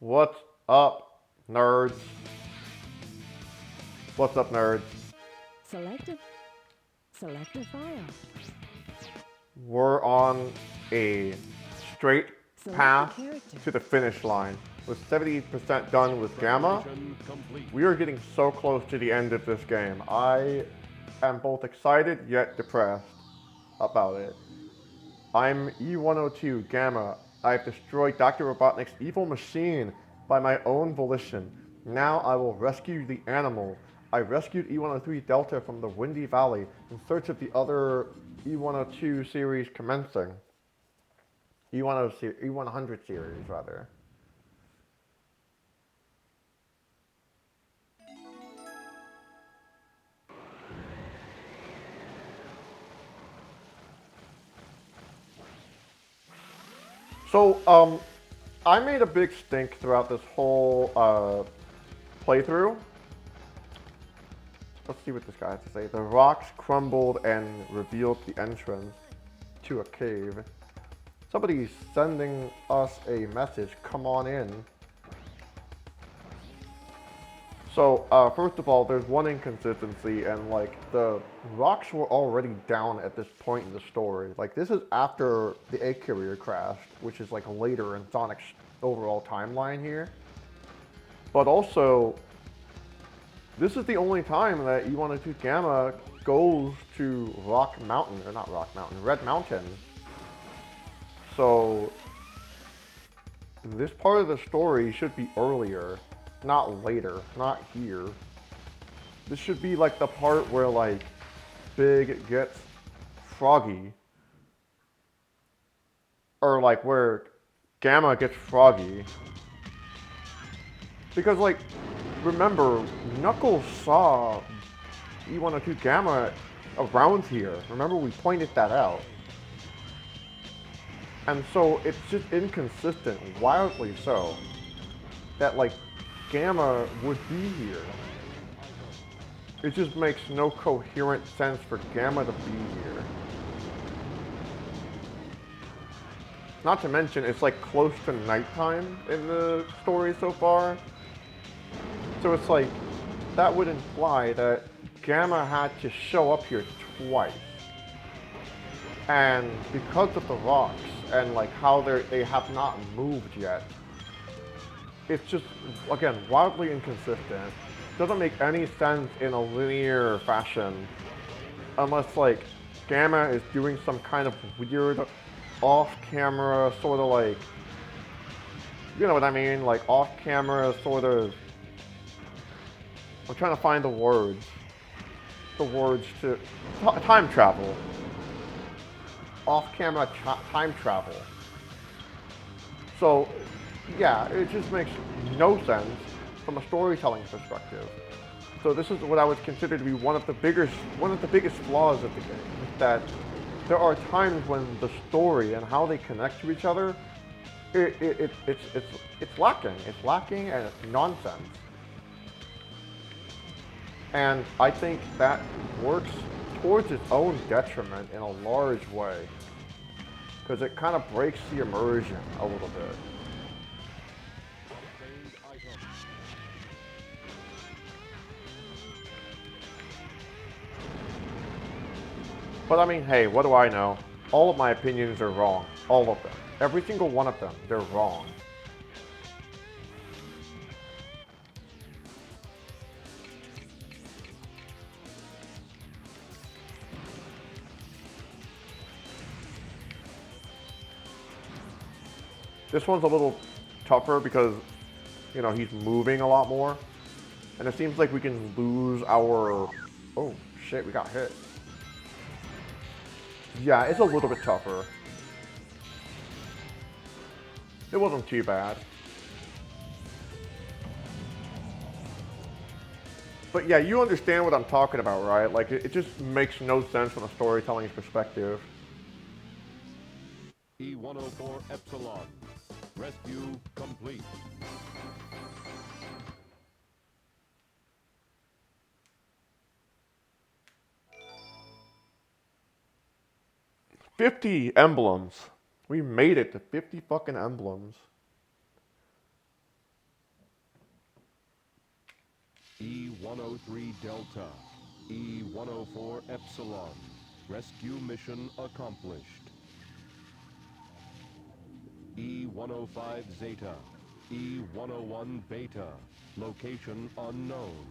What's up, nerds? What's up, nerds? Select a file. We're on a straight Select path a character. to the finish line. With 70% done with Gamma, we are getting so close to the end of this game. I am both excited yet depressed about it. I'm E102 Gamma. I've destroyed Dr. Robotnik's evil machine by my own volition. Now I will rescue the animal. I rescued E103 Delta from the Windy Valley in search of the other E102 series commencing. E100 series, rather. So, I made a big stink throughout this whole playthrough. Let's see what this guy has to say. The rocks crumbled and revealed the entrance to a cave. Somebody's sending us a message. Come on in. So, first of all, there's one inconsistency, and like the rocks were already down at this point in the story. Like this is after the A carrier crashed, which is like later in Sonic's overall timeline here. But also, this is the only time that E102 Gamma goes to Rock Mountain, or not Rock Mountain, Red Mountain. So, this part of the story should be earlier, not later, not here. This should be like the part where like Big gets Froggy, or like where Gamma gets Froggy. Because like, remember, Knuckles saw E102 Gamma around here. Remember, we pointed that out. And so it's just inconsistent, wildly so, that like Gamma would be here. It just makes no coherent sense for Gamma to be here. Not to mention, it's like close to nighttime in the story so far. So it's like, that would imply that Gamma had to show up here twice. And because of the rocks and like how they have not moved yet, it's just, again, wildly inconsistent. Doesn't make any sense in a linear fashion unless like Gamma is doing some kind of weird off-camera sort of like, you know what I mean, like off-camera sort of, I'm trying to find the words to, time travel. Off-camera time travel. So, yeah, it just makes no sense from a storytelling perspective. So this is what I would consider to be one of the biggest flaws of the game. Is that there are times when the story and how they connect to each other, it's lacking. It's lacking and it's nonsense. And I think that works towards its own detriment in a large way. Because it kind of breaks the immersion a little bit. But I mean, hey, what do I know? All of my opinions are wrong. All of them. Every single one of them, they're wrong. This one's a little tougher because, you know, he's moving a lot more. And it seems like we can lose our... Oh, shit, we got hit. Yeah, it's a little bit tougher. It wasn't too bad. But yeah, you understand what I'm talking about, right? Like, it just makes no sense from a storytelling perspective. E104 Epsilon. Rescue complete. "50 emblems. We made it to 50 fucking emblems. E-103 Delta, E-104 Epsilon. Rescue mission accomplished. E-105 Zeta, E-101 Beta. Location unknown.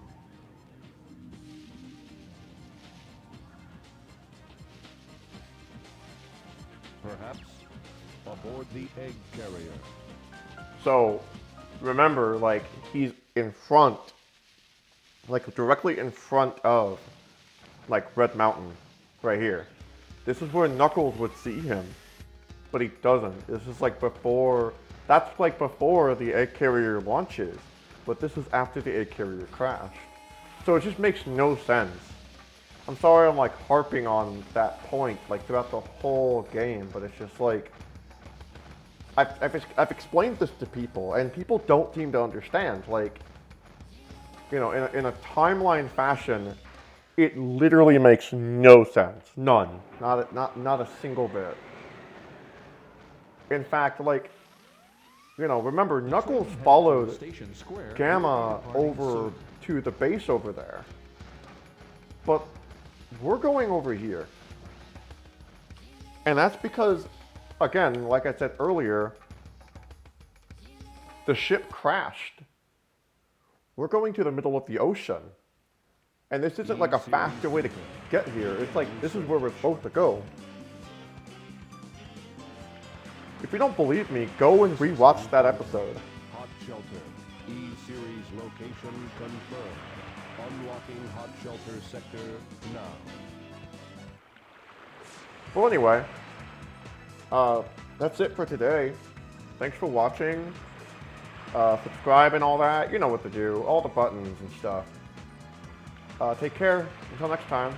Perhaps aboard the egg carrier. So, remember, like, he's in front, like, directly in front of, like, Red Mountain, right here. This is where Knuckles would see him, but he doesn't. This is, like, before, that's, like, before the egg carrier launches, but this is after the egg carrier crashed. So it just makes no sense. I'm sorry I'm, like, harping on that point, like, throughout the whole game, but it's just, like, I've explained this to people, and people don't seem to understand. Like, you know, in a timeline fashion, it literally makes no sense. None. Not a single bit. In fact, like, you know, remember, Knuckles followed Gamma over to the base over there. But we're going over here. And that's because, again, like I said earlier, the ship crashed. We're going to the middle of the ocean. And this isn't like a faster way to get here. It's like, this is where we're supposed to go. If you don't believe me, go and rewatch that episode. Hot shelter. E-series location confirmed. Unlocking hot shelter sector now. Well, anyway, that's it for today. Thanks for watching. Subscribe and all that. You know what to do. All the buttons and stuff. Take care. Until next time.